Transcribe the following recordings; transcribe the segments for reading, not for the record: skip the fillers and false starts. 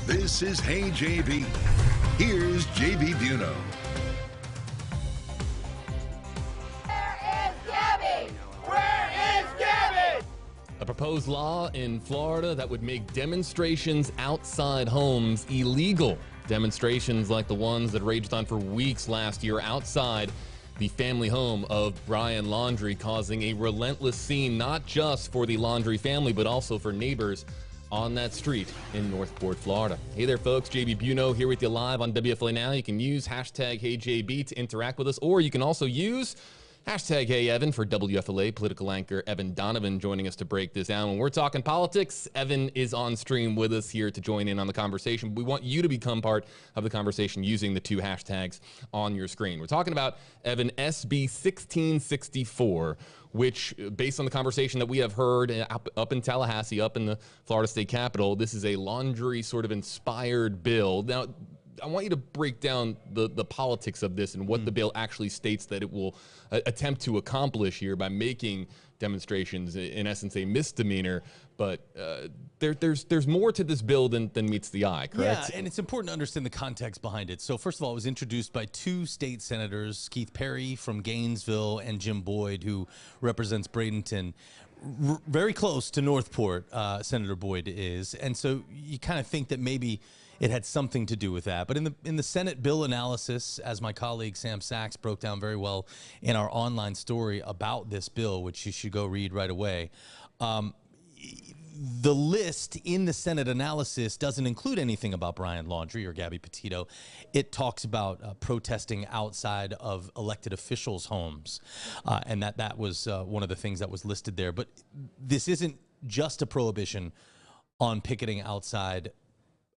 This is Hey JB. Here's JB Buno. A proposed law in Florida that would make demonstrations outside homes illegal. Demonstrations like the ones that raged on for weeks last year outside the family home of Brian Laundrie, causing a relentless scene not just for the Laundrie family, but also for neighbors on that street in Northport, Florida. Hey there, folks. JB Buno here with you live on WFLA Now. You can use hashtag HeyJB to interact with us, or you can also use hashtag HeyEvan for WFLA political anchor Evan Donovan joining us to break this down. When we're talking politics, Evan is on stream with us here to join in on the conversation. We want you to become part of the conversation using the two hashtags on your screen. We're talking about, Evan, SB 1664, which, based on the conversation that we have heard up in Tallahassee, up in the Florida State Capitol, this is a Laundrie sort of inspired bill. Now, I want you to break down the politics of this and what the bill actually states that it will attempt to accomplish here by making demonstrations, in essence, a misdemeanor. But there's more to this bill than meets the eye, correct? Yeah, and it's important to understand the context behind it. So first of all, it was introduced by two state senators, Keith Perry from Gainesville and Jim Boyd, who represents Bradenton. Very close to Northport, Senator Boyd is. And so you kind of think that maybe it had something to do with that. But in the Senate bill analysis, as my colleague Sam Sachs broke down very well in our online story about this bill, which you should go read right away, the list in the Senate analysis doesn't include anything about Brian Laundrie or Gabby Petito. It talks about protesting outside of elected officials' homes, and that was one of the things that was listed there. But this isn't just a prohibition on picketing outside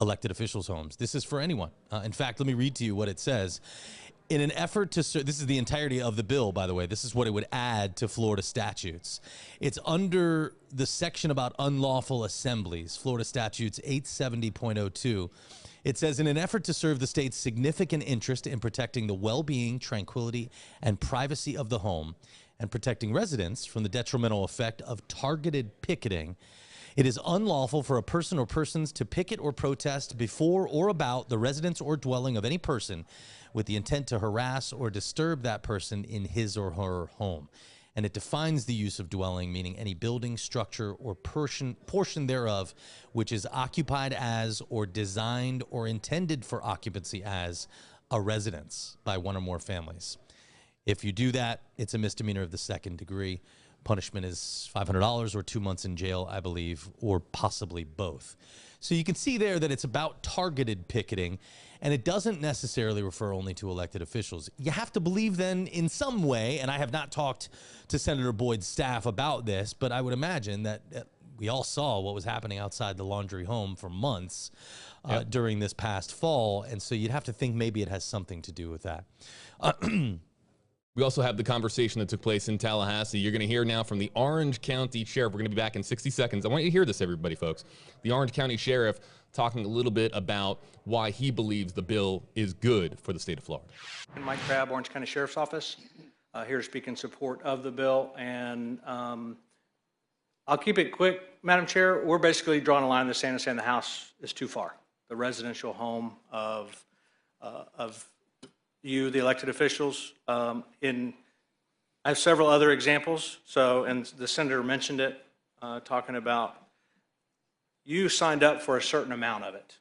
elected officials' homes. This is for anyone. In fact, let me read to you what it says. In an effort to serve, this is the entirety of the bill, by the way. This is what it would add to Florida statutes. It's under the section about unlawful assemblies, Florida Statutes 870.02. It says, in an effort to serve the state's significant interest in protecting the well-being, tranquility, and privacy of the home, and protecting residents from the detrimental effect of targeted picketing, it is unlawful for a person or persons to picket or protest before or about the residence or dwelling of any person with the intent to harass or disturb that person in his or her home. And it defines the use of dwelling, meaning any building, structure, or portion thereof which is occupied as or designed or intended for occupancy as a residence by one or more families. If you do that, it's a misdemeanor of the second degree. Punishment is $500 or 2 months in jail, I believe, or possibly both. So you can see there that it's about targeted picketing, and it doesn't necessarily refer only to elected officials. You have to believe then in some way, and I have not talked to Senator Boyd's staff about this, but I would imagine that we all saw what was happening outside the Laundrie home for months during this past fall, and so you'd have to think maybe it has something to do with that. We also have the conversation that took place in Tallahassee. You're going to hear now from the Orange County Sheriff. We're going to be back in 60 seconds. I want you to hear this, everybody, folks. The Orange County Sheriff talking a little bit about why he believes the bill is good for the state of Florida. Mike Crabb, Orange County Sheriff's Office, here to speak in support of the bill. And I'll keep it quick, Madam Chair. We're basically drawing a line in the sand and saying the house is too far. The residential home of you, the elected officials. I have several other examples. So, and the senator mentioned it, talking about you signed up for a certain amount of it.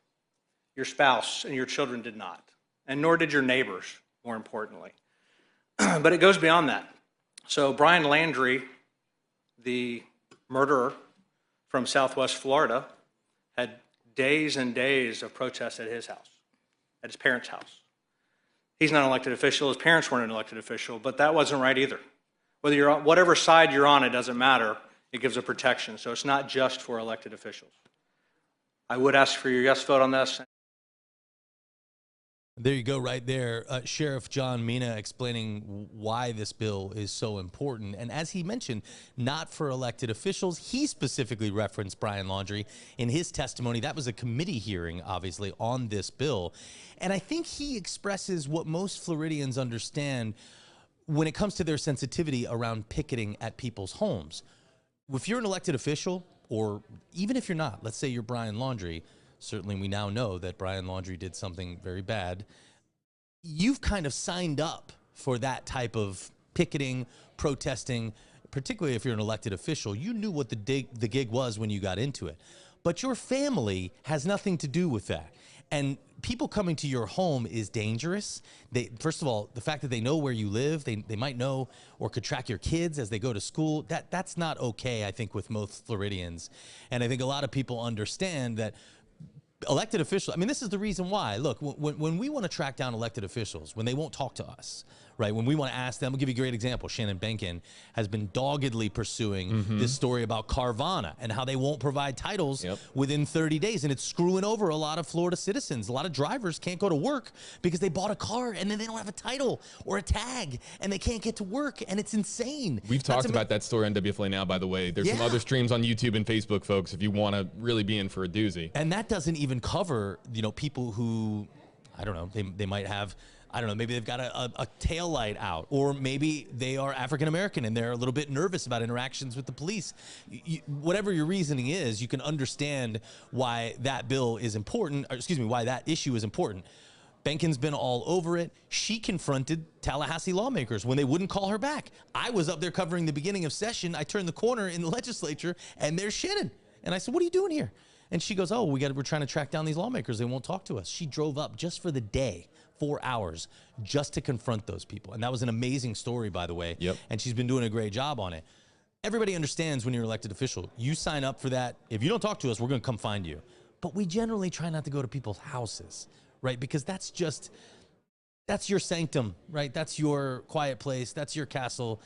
Your spouse and your children did not, and nor did your neighbors, more importantly. But it goes beyond that. So Brian Laundrie, the murderer from Southwest Florida, had days and days of protests at his house, at his parents' house. He's not an elected official. His parents weren't an elected official, but that wasn't right either. Whether you're on, whatever side you're on, it doesn't matter. It gives a protection. So it's not just for elected officials. I would ask for your yes vote on this. There you go right there. Sheriff John Mina explaining why this bill is so important. And as he mentioned, not for elected officials. He specifically referenced Brian Laundrie in his testimony. That was a committee hearing, obviously, on this bill. And I think he expresses what most Floridians understand when it comes to their sensitivity around picketing at people's homes. If you're an elected official, or even if you're not, let's say you're Brian Laundrie, certainly we now know that Brian Laundrie did something very bad. You've kind of signed up for that type of picketing, protesting, particularly if you're an elected official. You knew what the gig was when you got into it. But your family has nothing to do with that. And people coming to your home is dangerous. First of all, the fact that they know where you live, they might know or could track your kids as they go to school, that's not okay, I think, with most Floridians. And I think a lot of people understand that elected officials, I mean, this is the reason why. Look, when we want to track down elected officials, when they won't talk to us, right? When we want to ask them, I'll give you a great example. Shannon Benkin has been doggedly pursuing this story about Carvana and how they won't provide titles within 30 days. And it's screwing over a lot of Florida citizens. A lot of drivers can't go to work because they bought a car and then they don't have a title or a tag and they can't get to work. And it's insane. We've talked about that story on WFLA Now, by the way. There's some other streams on YouTube and Facebook, folks, if you want to really be in for a doozy. And that doesn't even cover, you know, people who, I don't know, they might have, I don't know, maybe they've got a tail light out, or maybe they are African-American and they're a little bit nervous about interactions with the police. Whatever your reasoning is, you can understand why that bill is important, or excuse me, why that issue is important. Benkin's been all over it. She confronted Tallahassee lawmakers when they wouldn't call her back. I was up there covering the beginning of session. I turned the corner in the legislature and there's Shannon. And I said, what are you doing here? And she goes, oh, we're trying to track down these lawmakers. They won't talk to us. She drove up just for the day, 4 hours, just to confront those people. And that was an amazing story, by the way. And she's been doing a great job on it. Everybody understands when you're an elected official, you sign up for that. If you don't talk to us, we're going to come find you. But we generally try not to go to people's houses, right? Because that's your sanctum, right? That's your quiet place. That's your castle.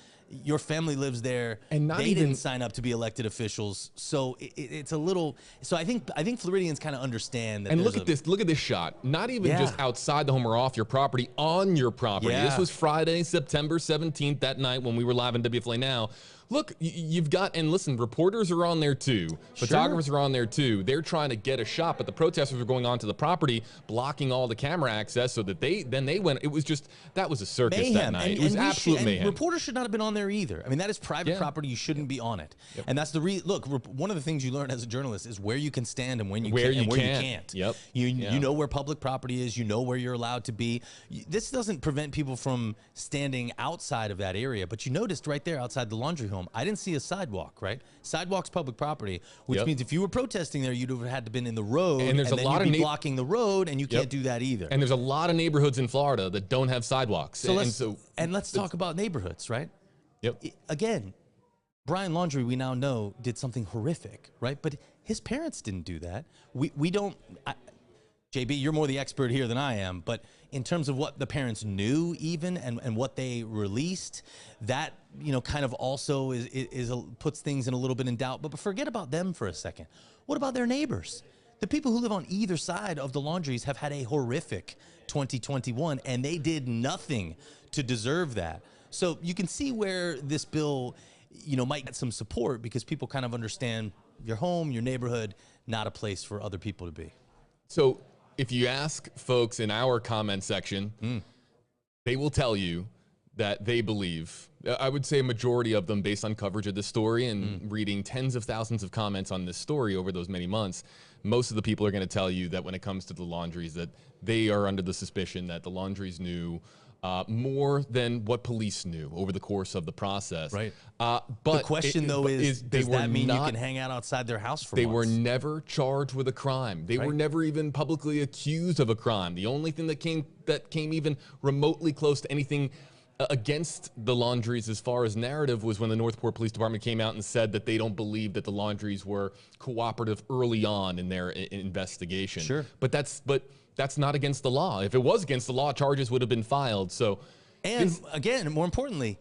Your family lives there, and they didn't sign up to be elected officials. So it's a little. So I think Floridians kind of understand that. And look at this shot. Not even just outside the home or off your property, on your property. This was Friday, September 17th, that night when we were live on WFLA Now. Look, you've got, and listen, reporters are on there too. Photographers are on there too. They're trying to get a shot, but the protesters are going onto the property, blocking all the camera access so that they went. It was just, that was a circus that night. It was absolute mayhem. Reporters should not have been on there either. I mean, that is private property. You shouldn't be on it. And that's look, one of the things you learn as a journalist is where you can stand and when you can and where you can't. You know where public property is. You know where you're allowed to be. This doesn't prevent people from standing outside of that area, but you noticed right there outside the laundry home, I didn't see a sidewalk, right? Sidewalk's public property, which means if you were protesting there, you'd have had to been in the road, and there's a lot of blocking the road, and you can't do that either. And there's a lot of neighborhoods in Florida that don't have sidewalks. So let's talk about neighborhoods, right? Again, Brian Laundrie, we now know, did something horrific, right? But his parents didn't do that. We don't. JB, you're more the expert here than I am, but in terms of what the parents knew even and what they released, that, you know, kind of also puts things in a little bit in doubt. But forget about them for a second. What about their neighbors? The people who live on either side of the Laundries have had a horrific 2021, and they did nothing to deserve that. So you can see where this bill, you know, might get some support because people kind of understand your home, your neighborhood, not a place for other people to be. So if you ask folks in our comment section, they will tell you that they believe, I would say a majority of them based on coverage of this story and reading tens of thousands of comments on this story over those many months, most of the people are going to tell you that when it comes to the Laundries, that they are under the suspicion that the Laundries knew more than what police knew over the course of the process. Right. But the question, though, is does that mean you can hang out outside their house for months? They were never charged with a crime. They were never even publicly accused of a crime. The only thing that came even remotely close to anything against the Laundries as far as narrative was when the Northport Police Department came out and said that they don't believe that the Laundries were cooperative early on in their investigation. Sure. But that's not against the law. If it was against the law, charges would have been filed. So, and again, more importantly,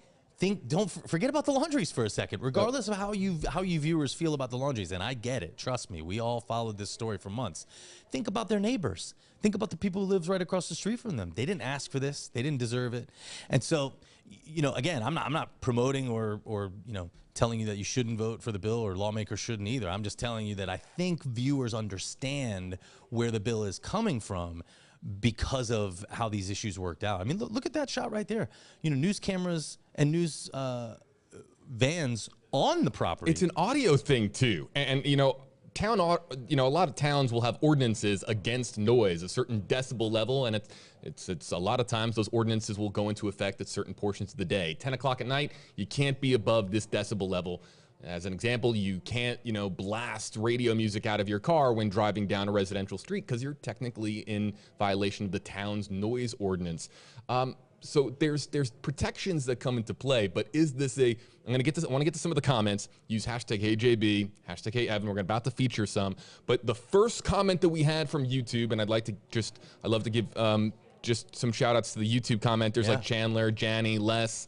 don't forget about the Laundries for a second. Regardless of how you viewers feel about the Laundries, and I get it. Trust me, we all followed this story for months. Think about their neighbors. Think about the people who live right across the street from them. They didn't ask for this. They didn't deserve it. And so, you know, again, I'm not promoting or you know, telling you that you shouldn't vote for the bill or lawmakers shouldn't either. I'm just telling you that I think viewers understand where the bill is coming from because of how these issues worked out. I mean, look at that shot right there. You know, news cameras and news vans on the property. It's an audio thing too. And you know, a lot of towns will have ordinances against noise, a certain decibel level, and it's a lot of times those ordinances will go into effect at certain portions of the day. 10 o'clock at night, you can't be above this decibel level. As an example, you can't, blast radio music out of your car when driving down a residential street because you're technically in violation of the town's noise ordinance. So there's protections that come into play, but is this I want to get to some of the comments. Use hashtag HeyJB, hashtag HeyEvan. We're about to feature some. But the first comment that we had from YouTube, and I'd love to give just some shout outs to the YouTube commenters like Chandler, Janny, Les,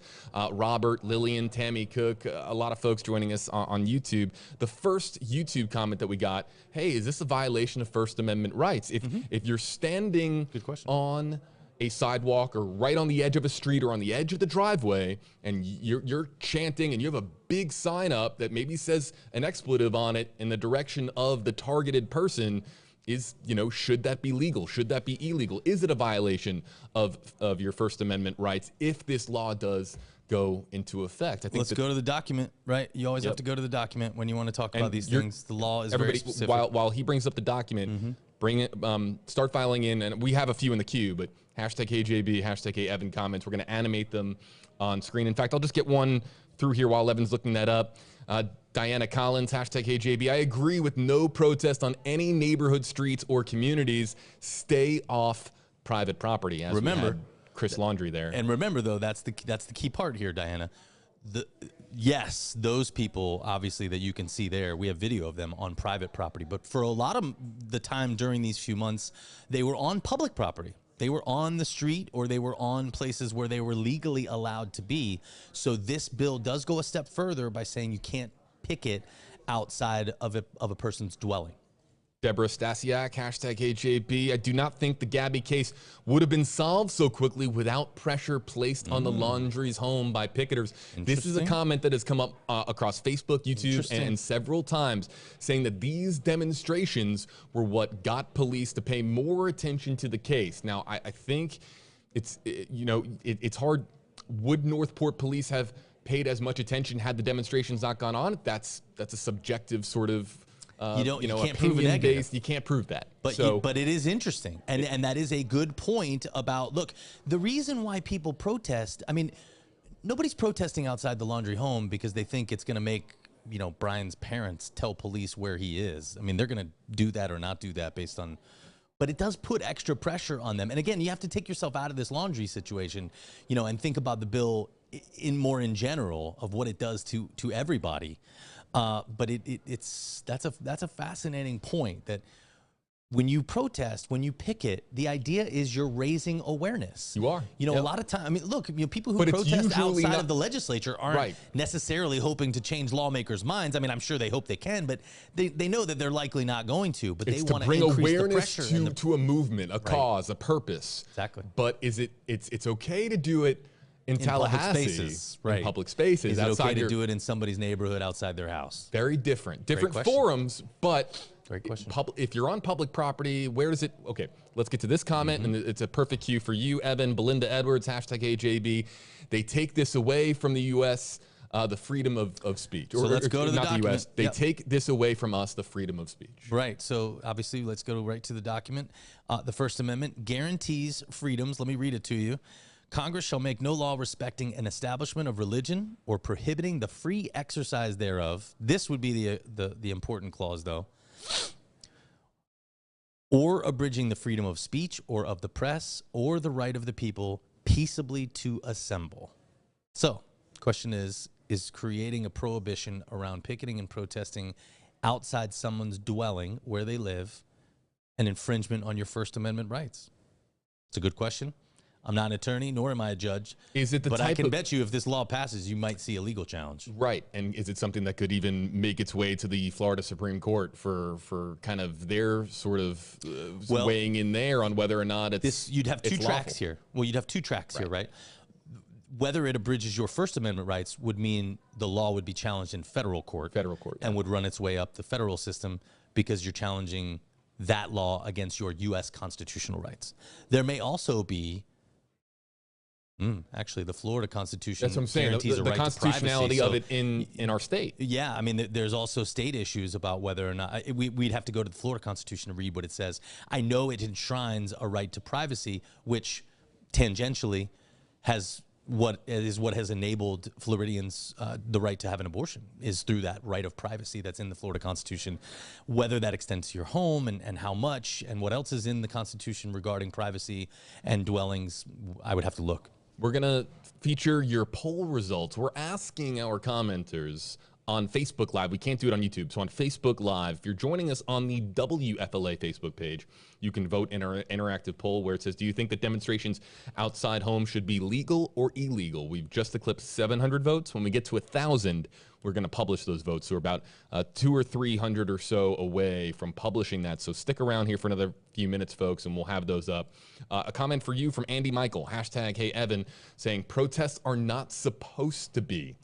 Robert, Lillian, Tammy Cook, a lot of folks joining us on YouTube. The first YouTube comment that we got, hey, is this a violation of First Amendment rights? If you're standing on a sidewalk or right on the edge of a street or on the edge of the driveway and you're chanting and you have a big sign up that maybe says an expletive on it in the direction of the targeted person, should that be legal? Should that be illegal? Is it a violation of your First Amendment rights if this law does go into effect? I think let's go to the document, right? You always have to go to the document when you want to talk about these things. The law is very specific. While he brings up the document, bring it, start filing in, and we have a few in the queue, but hashtag HeyJB, hashtag HeyEvan comments. We're going to animate them on screen. In fact, I'll just get one through here while Evan's looking that up. Diana Collins, hashtag HeyJB. I agree with no protest on any neighborhood streets or communities. Stay off private property. As remember, Chris Laundrie there. And remember, though, that's the key part here, Diana. Yes, those people, obviously, that you can see there, we have video of them on private property. But for a lot of the time during these few months, they were on public property. They were on the street or they were on places where they were legally allowed to be. So this bill does go a step further by saying you can't picket outside of a person's dwelling. Deborah Stasiak, hashtag HeyJB. I do not think the Gabby case would have been solved so quickly without pressure placed on the Laundrie's home by picketers. This is a comment that has come up across Facebook, YouTube, and several times, saying that these demonstrations were what got police to pay more attention to the case. Now, I think it's hard. Would Northport police have paid as much attention had the demonstrations not gone on? That's a subjective sort of you can't prove it based. You can't prove that. But it is interesting, and that is a good point about, look, the reason why people protest. I mean, nobody's protesting outside the Laundrie home because they think it's going to make Brian's parents tell police where he is. I mean, they're going to do that or not do that based on. But it does put extra pressure on them. And again, you have to take yourself out of this Laundrie situation, and think about the bill in general of what it does to everybody. But that's a fascinating point, that when you protest, when you picket, the idea is you're raising awareness. You are. A lot of time. I mean, look, people who protest outside of the legislature aren't necessarily hoping to change lawmakers' minds. I mean, I'm sure they hope they can, but they know that they're likely not going to. But they want to bring awareness to a movement, a cause, a purpose. Exactly. But it's okay to do it in Tallahassee, public spaces, right? In public spaces. Is it okay to do it in somebody's neighborhood outside their house? Very different forums, but great question. If you're on public property, where does it? Okay, let's get to this comment, and it's a perfect cue for you, Evan. Belinda Edwards, hashtag HeyJB. They take this away from the U.S. The freedom of speech. So let's go to the document. The U.S. They take this away from us, the freedom of speech. Right. So obviously, let's go right to the document. The First Amendment guarantees freedoms. Let me read it to you. Congress shall make no law respecting an establishment of religion or prohibiting the free exercise thereof. This would be the important clause, though. Or abridging the freedom of speech or of the press or the right of the people peaceably to assemble. So, question is creating a prohibition around picketing and protesting outside someone's dwelling where they live an infringement on your First Amendment rights? It's a good question. I'm not an attorney, nor am I a judge. Is it the but type I can bet you if this law passes, you might see a legal challenge. Right. And is it something that could even make its way to the Florida Supreme Court for kind of their sort of weighing in there on whether or not it's you'd have two tracks here. Well, you'd have two tracks here, right? Whether it abridges your First Amendment rights would mean the law would be challenged in federal court. And would run its way up the federal system because you're challenging that law against your U.S. constitutional rights. There may also be Actually, the Florida Constitution That's what I'm saying. guarantees a The right to constitutionality privacy. of it in our state. Yeah, I mean, there's also state issues about whether or not we'd have to go to the Florida Constitution to read what it says. I know it enshrines a right to privacy, which tangentially has what has enabled Floridians the right to have an abortion is through that right of privacy that's in the Florida Constitution. Whether that extends to your home and how much and what else is in the Constitution regarding privacy and dwellings, I would have to look. We're going to feature your poll results. We're asking our commenters on Facebook Live. We can't do it on YouTube. So on Facebook Live, if you're joining us on the WFLA Facebook page, you can vote in our interactive poll where it says, do you think that demonstrations outside home should be legal or illegal? We've just eclipsed 700 votes. When we get to 1,000, we're going to publish those votes. So we're about 200 or 300 or so away from publishing that. So stick around here for another few minutes, folks, and we'll have those up. A comment for you from Andy Michael, hashtag Hey Evan, saying protests are not supposed to be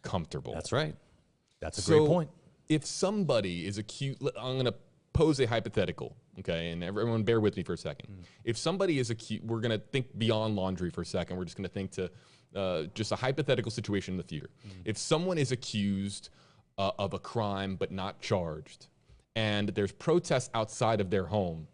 comfortable. That's right. That's a great point. If somebody is accused, I'm going to pose a hypothetical, okay? And everyone bear with me for a second. If somebody is accused, we're going to think beyond Laundrie for a second. We're just going to think to just a hypothetical situation in the future. If someone is accused of a crime but not charged, and there's protests outside of their home,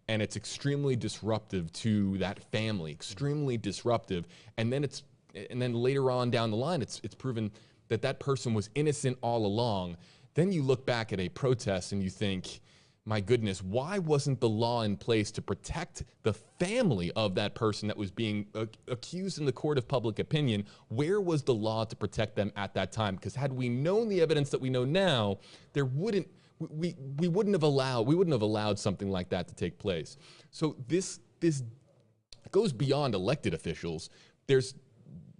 and it's extremely disruptive to that family, extremely disruptive, and then later on down the line, it's proven that that person was innocent all along, then you look back at a protest and you think, my goodness, why wasn't the law in place to protect the family of that person that was being accused in the court of public opinion? Where was the law to protect them at that time? Because had we known the evidence that we know now, we wouldn't have allowed something like that to take place. So this goes beyond elected officials. There's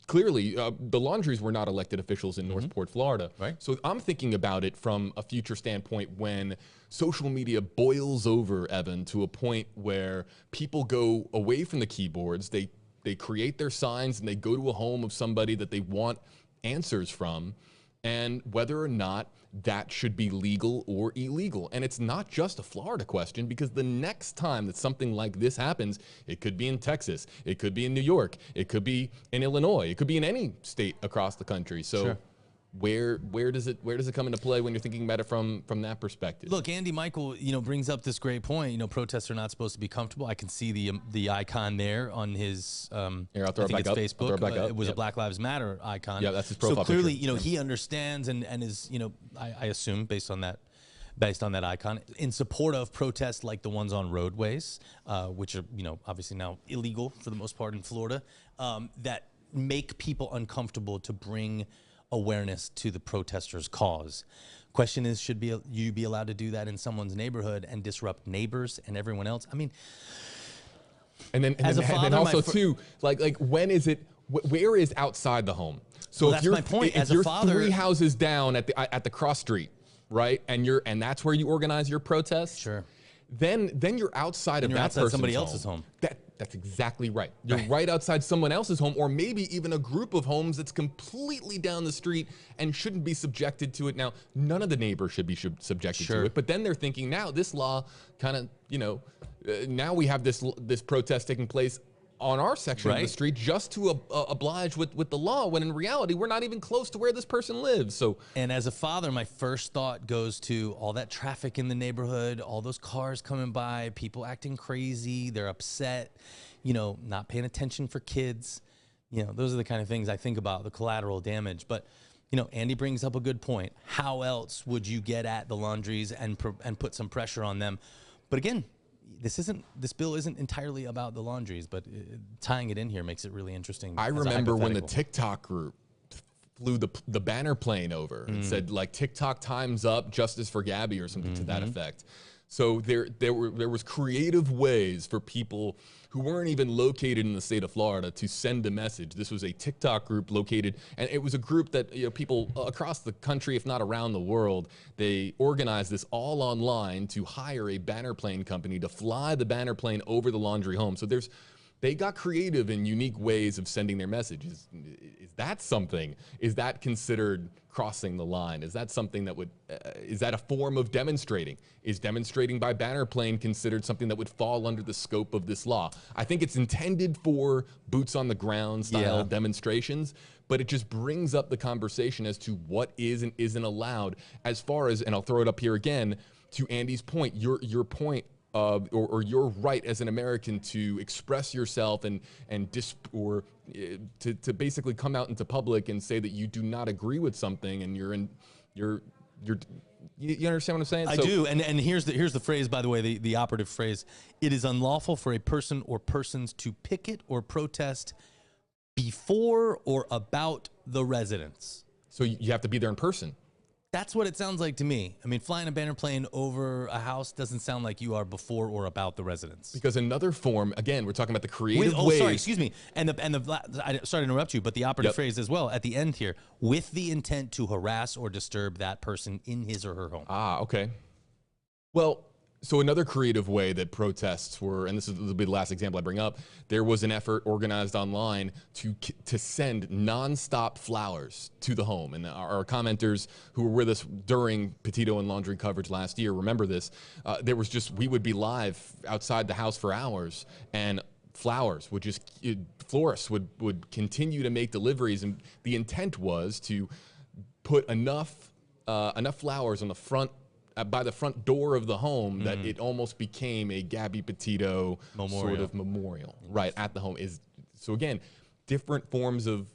clearly, the Laundries were not elected officials in Northport, Florida. Right. So I'm thinking about it from a future standpoint when social media boils over, Evan, to a point where people go away from the keyboards, they create their signs and they go to a home of somebody that they want answers from, and whether or not that should be legal or illegal. And it's not just a Florida question, because the next time that something like this happens, it could be in Texas, it could be in New York, it could be in Illinois, it could be in any state across the country. So Sure. Where does it come into play when you're thinking about it from that perspective? Look, Andy Michael, brings up this great point. Protests are not supposed to be comfortable. I can see the icon there on his Here, I'll throw it back up. Facebook. I'll throw it back up. It was Yep. a Black Lives Matter icon. Yeah, that's his profile So clearly, picture. he understands and is, I assume based on that icon, in support of protests like the ones on roadways, which are, obviously now illegal for the most part in Florida, that make people uncomfortable to bring awareness to the protesters' cause. Question is, should you be allowed to do that in someone's neighborhood and disrupt neighbors and everyone else? I mean, and then also too, like when is it? Where is outside the home? So Well, if that's you're my point. if As a you're father- 3 houses down at the cross street, right, and that's where you organize your protest. Sure. Then you're outside of you're that outside person's somebody else's home. That's exactly right. You're right outside someone else's home, or maybe even a group of homes that's completely down the street and shouldn't be subjected to it. Now, none of the neighbors should be subjected to Sure. it, but then they're thinking, now this law kind of, now we have this protest taking place on our section of the Right. street just to oblige with the law, when in reality, we're not even close to where this person lives. So And as a father, my first thought goes to all that traffic in the neighborhood, all those cars coming by, people acting crazy, they're upset, not paying attention for kids. Those are the kind of things I think about, the collateral damage. But, Andy brings up a good point. How else would you get at the Laundries and put some pressure on them? But again, this bill isn't entirely about the Laundries, but tying it in here makes it really interesting. I as a remember when the hypothetical. TikTok group flew the banner plane over and said, like, TikTok time's up, justice for Gabby, or something to that effect. So there was creative ways for people who weren't even located in the state of Florida to send a message. This was a TikTok group located, and it was a group that people across the country, if not around the world, they organized this all online to hire a banner plane company to fly the banner plane over the Laundrie home. So they got creative and unique ways of sending their messages. Is that something? Is that considered crossing the line? Is that something that would, is that a form of demonstrating? Is demonstrating by banner plane considered something that would fall under the scope of this law? I think it's intended for boots on the ground style demonstrations, but it just brings up the conversation as to what is and isn't allowed as far as, and I'll throw it up here again, to Andy's point, your point, or your right as an American to express yourself and to basically come out into public and say that you do not agree with something, and you understand what I'm saying? I do, and here's the phrase, by the way, the operative phrase: it is unlawful for a person or persons to picket or protest before or about the residence. So you have to be there in person. That's what it sounds like to me. I mean, flying a banner plane over a house doesn't sound like you are before or about the residence. Because another form, again, we're talking about the creative ways. Sorry, excuse me. And sorry to interrupt you, but the operative phrase as well at the end here: with the intent to harass or disturb that person in his or her home. Ah, okay. Well, so another creative way that protests were, and this will be the last example I bring up, there was an effort organized online to send nonstop flowers to the home. And our commenters who were with us during Petito and Laundrie coverage last year remember this. There was just, we would be live outside the house for hours, and flowers would just, florists would continue to make deliveries, and the intent was to put enough flowers on the front, by the front door of the home, that it almost became a Gabby Petito sort of memorial, right, at the home. So again, different forms of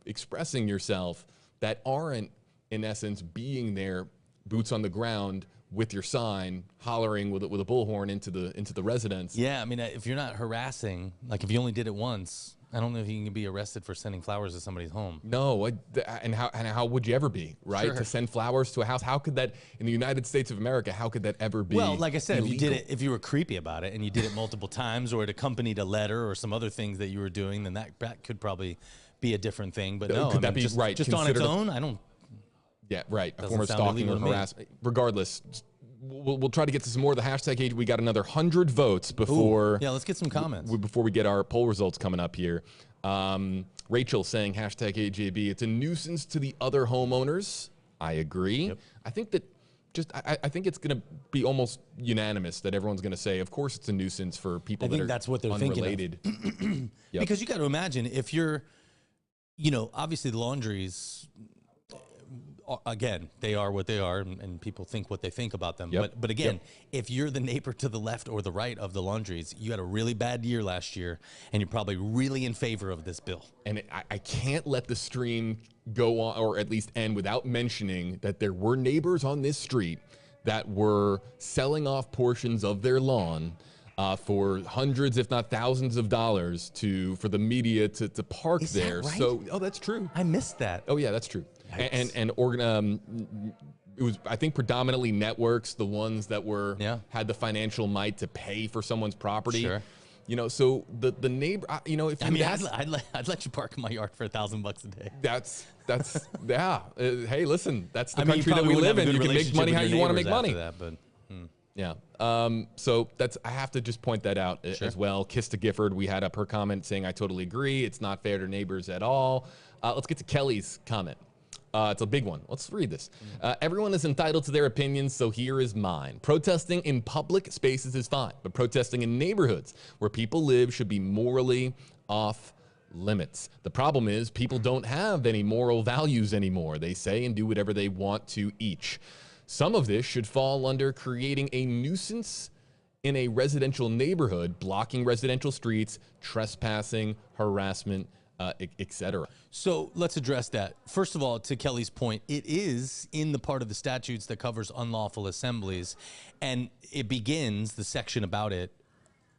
expressing yourself that aren't, in essence, being there, boots on the ground with your sign, hollering with a bullhorn into the residence. Yeah, I mean, if you're not harassing, like if you only did it once, I don't know if you can be arrested for sending flowers to somebody's home. No, and how would you ever be, right? Sure. To send flowers to a house, how could that, in the United States of America, how could that ever be? Well, like I said, illegal? if you did it, if you were creepy about it and you did it multiple times, or it accompanied a letter or some other things that you were doing, then that could probably be a different thing. But no, could that be just, right? Just on its own, I don't. Yeah, right. A Doesn't form of sound stalking illegal or to me. harassment. Regardless, we'll try to get to some more of the hashtag age. We got another 100 votes before. Ooh, yeah, let's get some comments. Before we get our poll results coming up here. Rachel saying hashtag AJB. It's a nuisance to the other homeowners. I agree. Yep. I think that I think it's going to be almost unanimous that everyone's going to say, of course, it's a nuisance for people that are that's what they're unrelated. thinking of. Yep. Because you got to imagine, if you're, obviously the Laundries, again, they are what they are, and people think what they think about them. Yep. But again, if you're the neighbor to the left or the right of the Laundries, you had a really bad year last year, and you're probably really in favor of this bill. And I can't let the stream go on, or at least end, without mentioning that there were neighbors on this street that were selling off portions of their lawn for hundreds, if not thousands of dollars for the media to park Is that there. right? So, that's true. I missed that. Oh yeah, that's true. And it was, I think, predominantly networks, the ones that had the financial might to pay for someone's property. Sure. So the neighbor, if I mean, I'd let you park in my yard for $1,000 a day. That's yeah. Hey, listen, that's the I mean, country that we live in. You can make relationship money with how your you want to neighbors make money. after that, but. Yeah. So I have to just point that out as well. Kiss to Gifford, we had up her comment saying, I totally agree. It's not fair to neighbors at all. Let's get to Kelly's comment. It's a big one. Let's read this. Everyone is entitled to their opinions, so here is mine. Protesting in public spaces is fine, but protesting in neighborhoods where people live should be morally off limits. The problem is people don't have any moral values anymore. They say and do whatever they want to each. Some of this should fall under creating a nuisance in a residential neighborhood, blocking residential streets, trespassing, harassment, etc. So let's address that. First of all, to Kelly's point, it is in the part of the statutes that covers unlawful assemblies, and it begins, the section about it,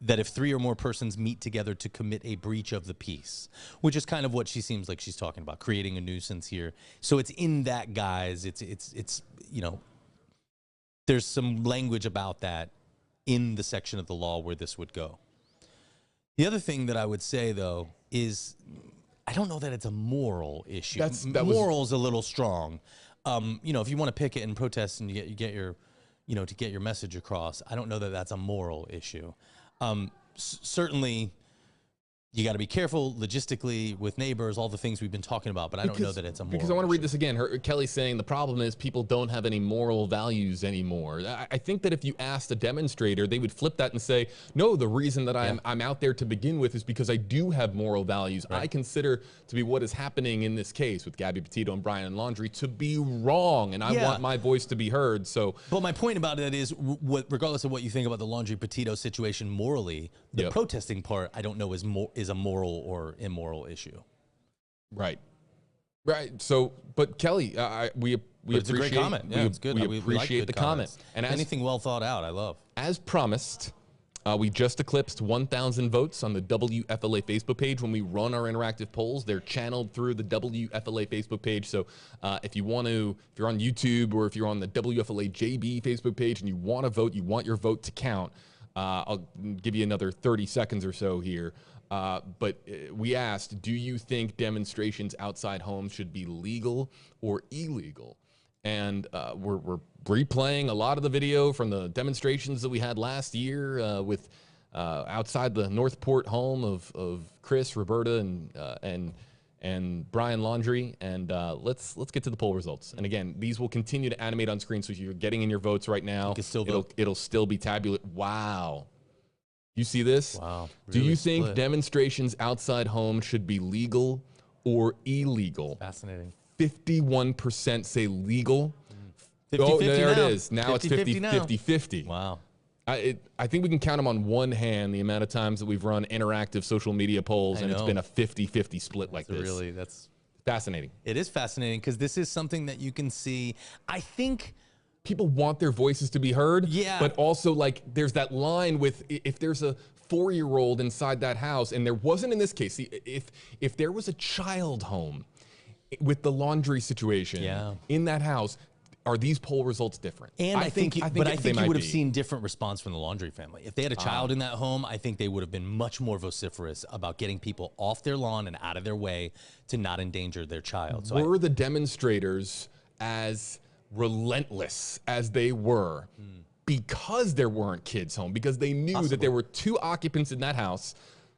that if 3 or more persons meet together to commit a breach of the peace, which is kind of what she seems like she's talking about, creating a nuisance here. So it's in that guise. It's there's some language about that in the section of the law where this would go. The other thing that I would say, though, is I don't know that it's a moral issue. Moral's a little strong. If you want to picket and protest and you get your, to get your message across, I don't know that that's a moral issue. Certainly, you got to be careful logistically with neighbors, all the things we've been talking about, but I don't know that it's a moral Because I want to read issue. this again. Kelly's saying the problem is people don't have any moral values anymore. I think that if you asked a demonstrator, they would flip that and say, no, the reason that I'm out there to begin with is because I do have moral values. I consider to be what is happening in this case with Gabby Petito and Brian Laundrie to be wrong, and I want my voice to be heard. So, but my point about it is, regardless of what you think about the Laundrie-Petito situation morally, the protesting part, I don't know is a moral or immoral issue. Right. So, but Kelly, we appreciate, it's a great comment. Yeah, it's good. We appreciate the comment. And anything well thought out, I love. As promised, we just eclipsed 1,000 votes on the WFLA Facebook page. When we run our interactive polls, they're channeled through the WFLA Facebook page. So if you want to, if you're on YouTube or if you're on the WFLA JB Facebook page and you want to vote, you want your vote to count, I'll give you another 30 seconds or so here. But we asked, do you think demonstrations outside homes should be legal or illegal? And we're replaying a lot of the video from the demonstrations that we had last year with outside the Northport home of Chris, Roberta, and Brian Laundrie. And let's get to the poll results. And again, these will continue to animate on screen, so if you're getting in your votes right now, it'll still be tabulated. Wow. You see this? Wow. Really do you think demonstrations outside homes should be legal or illegal? Fascinating. 51% say legal. 50-50 oh, there now. it is. Now it's 50-50. Wow. I think we can count them on one hand, the amount of times that we've run interactive social media polls, and it's been a 50-50 split like this. Really, that's fascinating. It is fascinating because this is something that you can see. I think people want their voices to be heard, but also like there's that line with if there's a 4-year-old inside that house, and there wasn't in this case, if there was a child home with the Laundrie situation in that house, are these poll results different? And I think you would have seen different response from the Laundrie family. If they had a child in that home, I think they would have been much more vociferous about getting people off their lawn and out of their way to not endanger their child. So were the demonstrators as relentless as they were because there weren't kids home, because they knew that there were 2 occupants in that house,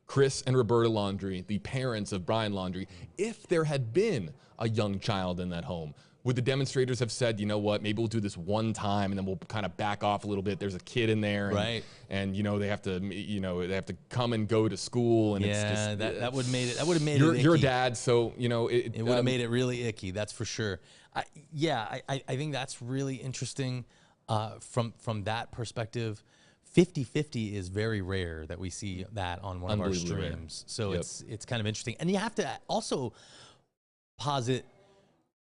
Chris and Roberta Laundrie, the parents of Brian Laundrie? If there had been a young child in that home, would the demonstrators have said, you know what, maybe we'll do this one time and then we'll kind of back off a little bit? There's a kid in there, and, and you know they have to come and go to school, and it's just that would have made it. You're a dad, so you know it would have made it really icky. That's for sure. I think that's really interesting from that perspective. 50-50 is very rare that we see that on one of our streams. So it's kind of interesting, and you have to also posit,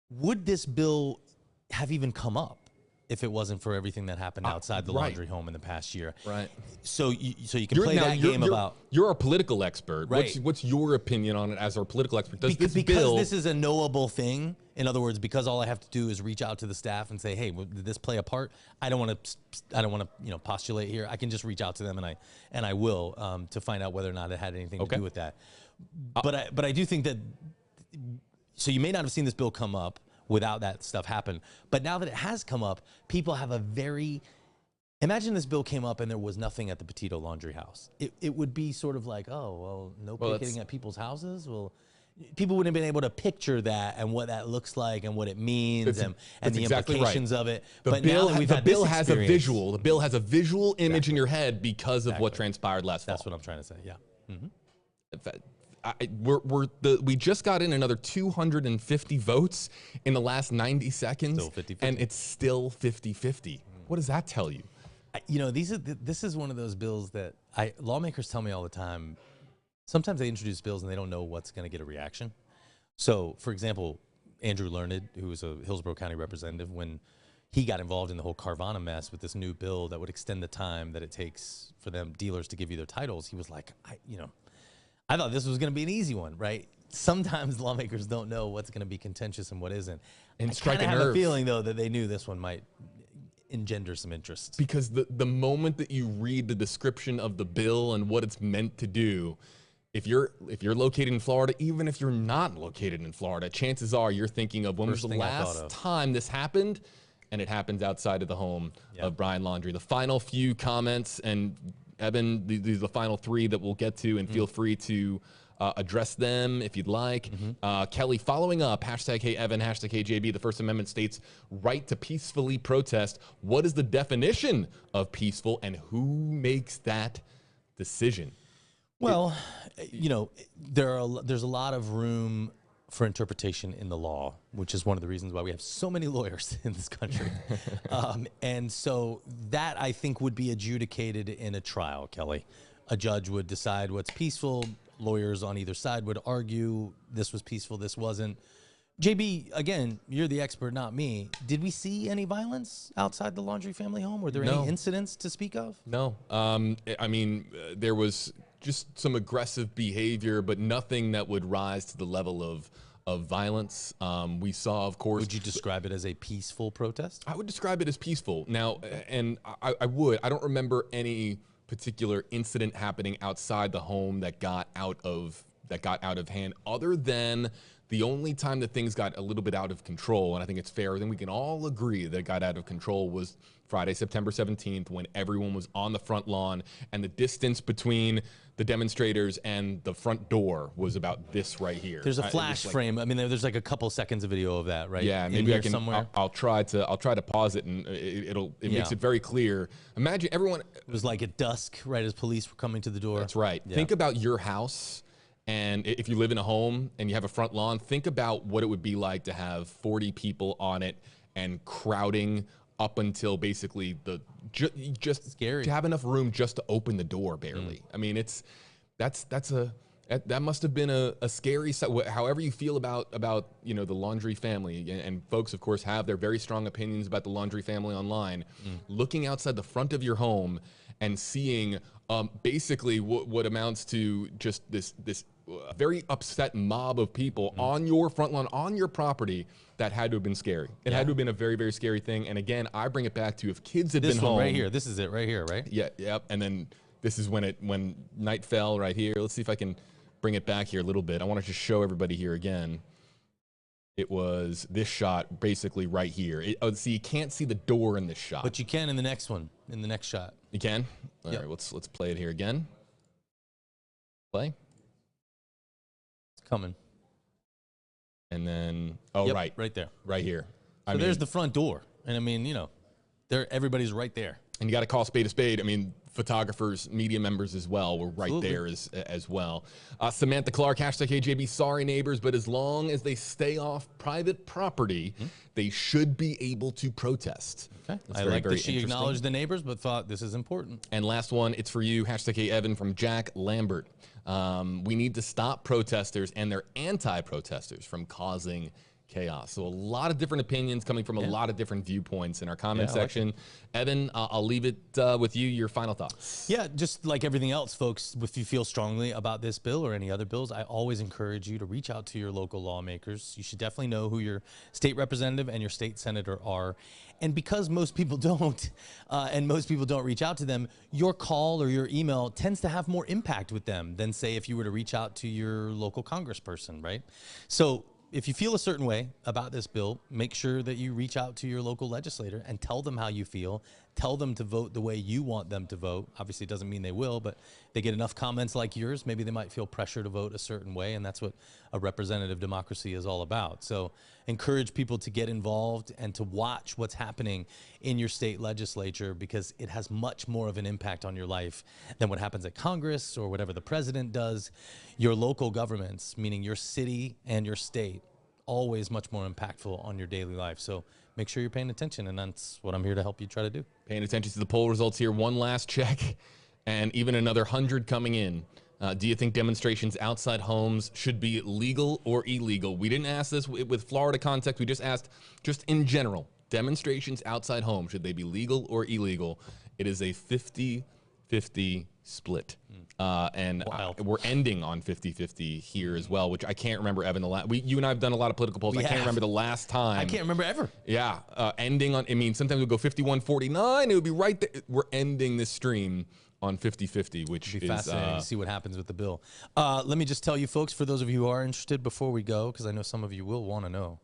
would this bill have even come up if it wasn't for everything that happened outside the Laundrie home in the past year? Right. So you can play that game about. You're a political expert. Right. What's your opinion on it as our political expert? Does because bill, this is a knowable thing. In other words, because all I have to do is reach out to the staff and say, "Hey, did this play a part?" I don't want to postulate here. I can just reach out to them, and I will to find out whether or not it had anything to do with that. But I do think that. So you may not have seen this bill come up without that stuff happen. But now that it has come up, people have a very... Imagine this bill came up and there was nothing at the Petito Laundrie house. It would be sort of like, oh, well, no picketing at people's houses? Well, people wouldn't have been able to picture that and what that looks like and what it means and the implications of it. But now that we've had this experience, has a visual. The bill has a visual image in your head because of what transpired last fall. That's what I'm trying to say, yeah. We just got in another 250 votes in the last 90 seconds, still 50-50. And it's still 50-50. What does that tell you? This is one of those bills that lawmakers tell me all the time. Sometimes they introduce bills and they don't know what's going to get a reaction. So, for example, Andrew Learned, who was a Hillsborough County representative, when he got involved in the whole Carvana mess with this new bill that would extend the time that it takes for them dealers to give you their titles, he was like, I thought this was going to be an easy one, right? Sometimes lawmakers don't know what's going to be contentious and what isn't. And I kind of have a feeling, though, that they knew this one might engender some interest. Because the moment that you read the description of the bill and what it's meant to do, if you're located in Florida, even if you're not located in Florida, chances are you're thinking of when was the last time this happened, and it happens outside of the home of Brian Laundrie. The final few comments, and Evan, these are the final three that we'll get to, and feel free to address them if you'd like. Kelly, following up, hashtag Hey Evan, hashtag Hey JB, the First Amendment states right to peacefully protest. What is the definition of peaceful, and who makes that decision? Well, you know, there's a lot of room for interpretation in the law, which is one of the reasons why we have so many lawyers in this country. And so that, I think, would be adjudicated in a trial, Kelly. A judge would decide what's peaceful. Lawyers on either side would argue this was peaceful, this wasn't. JB, again, you're the expert, not me. Did we see any violence outside the Laundrie family home? Were there any incidents to speak of? No. I mean, there was just some aggressive behavior, but nothing that would rise to the level of violence. We saw, of course. Would you describe it as a peaceful protest? I would describe it as peaceful. Now, and I would. I don't remember any particular incident happening outside the home that got out of hand, other than the only time that things got a little bit out of control, and I think it's fair, then we can all agree that it got out of control, was Friday, September 17th, when everyone was on the front lawn and the distance between the demonstrators and the front door was about this right here. There's a flash frame. I mean, there's like a couple seconds of video of that, right? Yeah, maybe I can. Somewhere. I'll try to pause it, and it makes it very clear. Imagine everyone. It was like at dusk, right as police were coming to the door. That's right. Yeah. Think about your house. And if you live in a home and you have a front lawn, think about what it would be like to have 40 people on it and crowding up until basically just scary to have enough room just to open the door barely. I mean, that must have been a scary sight. However you feel about the Laundrie family, and folks of course have their very strong opinions about the Laundrie family online. Looking outside the front of your home and seeing basically what amounts to just this very upset mob of people on your front lawn, on your property, that had to have been scary. It had to have been a very, very scary thing. And again, I bring it back to if kids had been home. Right here. This is it right here, right? Yeah, yep. And then this is when night fell right here. Let's see if I can bring it back here a little bit. I want to just show everybody here again. It was this shot basically right here. See, you can't see the door in this shot. But you can in the next one, in the next shot. You can? All right, let's play it here again. Play. It's coming. And then, right there. Right here. So there's the front door. And I mean, everybody's right there. And you got to call spade a spade. I mean, photographers, media members as well were right there as well. Samantha Clark, hashtag HJB, sorry neighbors, but as long as they stay off private property, they should be able to protest. Okay. I like that she acknowledged the neighbors, but thought this is important. And last one, it's for you, hashtag Hey Evan from Jack Lambert. We need to stop protesters and their anti-protesters from causing chaos. So a lot of different opinions coming from a lot of different viewpoints in our comment section. Evan, I'll leave it with you, your final thoughts. Yeah, just like everything else, folks, if you feel strongly about this bill or any other bills, I always encourage you to reach out to your local lawmakers. You should definitely know who your state representative and your state senator are. And because most people don't, and most people don't reach out to them, your call or your email tends to have more impact with them than, say, if you were to reach out to your local congressperson, right? So if you feel a certain way about this bill, make sure that you reach out to your local legislator and tell them how you feel. Tell them to vote the way you want them to vote. Obviously, it doesn't mean they will, but they get enough comments like yours, maybe they might feel pressure to vote a certain way, and that's what a representative democracy is all about. So encourage people to get involved and to watch what's happening in your state legislature, because it has much more of an impact on your life than what happens at Congress or whatever the president does. Your local governments, meaning your city and your state, always much more impactful on your daily life. So make sure you're paying attention, and that's what I'm here to help you try to do. Paying attention to the poll results here. One last check, and even another 100 coming in. Do you think demonstrations outside homes should be legal or illegal? We didn't ask this with Florida context. We just asked, just in general, demonstrations outside homes, should they be legal or illegal? It is a 50-50 split. And we're ending on 50-50 here as well, which I can't remember, Evan. You and I have done a lot of political polls. I can't remember the last time. I can't remember ever. Yeah. Ending on, I mean, sometimes we'll go 51-49. It would be right there. We're ending this stream on 50-50, which is fascinating to see what happens with the bill. Let me just tell you, folks, for those of you who are interested, before we go, because I know some of you will want to know,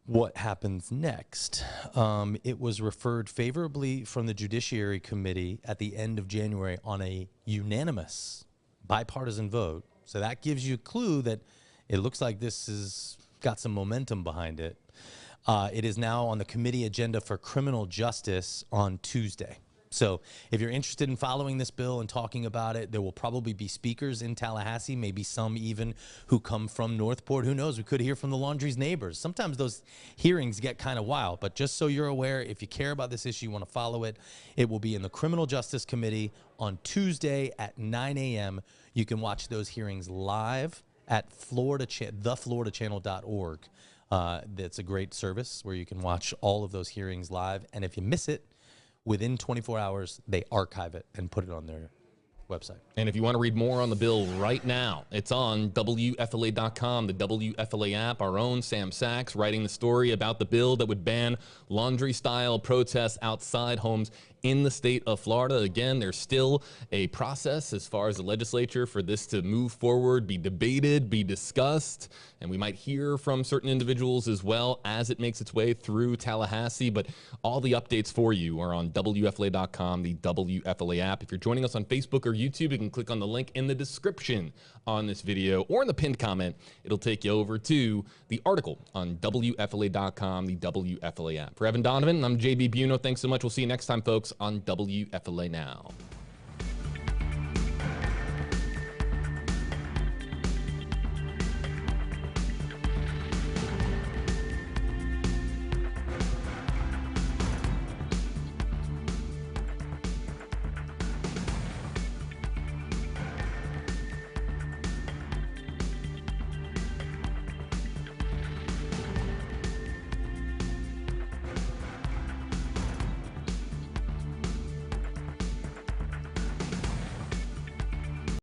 What happens next? It was referred favorably from the Judiciary Committee at the end of January on a unanimous bipartisan vote. So that gives you a clue that it looks like this has got some momentum behind it. It is now on the committee agenda for criminal justice on Tuesday. So if you're interested in following this bill and talking about it, there will probably be speakers in Tallahassee, maybe some even who come from Northport. Who knows? We could hear from the Laundrie's neighbors. Sometimes those hearings get kind of wild, but just so you're aware, if you care about this issue, you want to follow it, it will be in the Criminal Justice Committee on Tuesday at 9 a.m. You can watch those hearings live at thefloridachannel.org. That's a great service where you can watch all of those hearings live. And if you miss it, within 24 hours, they archive it and put it on their website. And if you want to read more on the bill right now, it's on WFLA.com, the WFLA app. Our own Sam Sachs writing the story about the bill that would ban laundry-style protests outside homes in the state of Florida. Again, there's still a process as far as the legislature for this to move forward, be debated, be discussed, and we might hear from certain individuals as well as it makes its way through Tallahassee. But all the updates for you are on WFLA.com, the WFLA app. If you're joining us on Facebook or YouTube, you can click on the link in the description on this video or in the pinned comment. It'll take you over to the article on WFLA.com, the WFLA app. For Evan Donovan, I'm JB Buno. Thanks so much. We'll see you next time, folks, on WFLA Now.